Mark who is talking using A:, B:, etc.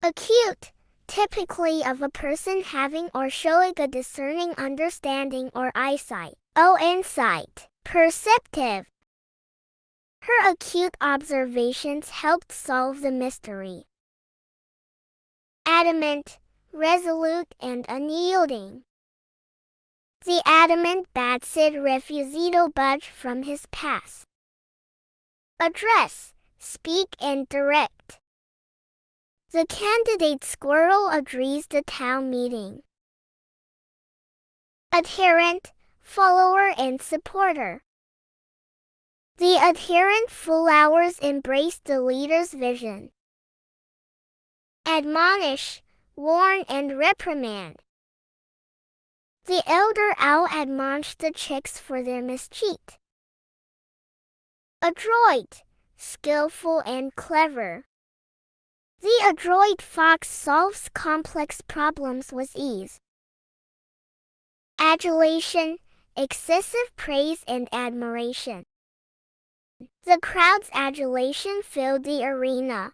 A: Acute, typically of a person having or showing a discerning understanding or eyesight. Insight. Perceptive. Her acute observations helped solve the mystery. Adamant, resolute and unyielding. The adamant Batsid refused to budge from his pass. Address, speak and direct. The candidate squirrel agrees the town meeting. Adherent, follower and supporter. The adherent followers embrace the leader's vision. Admonish, warn and reprimand. The elder owl admonished the chicks for their mischief. Adroit, skillful and clever. The adroit fox solves complex problems with ease. Adulation, excessive praise and admiration. The crowd's adulation filled the arena.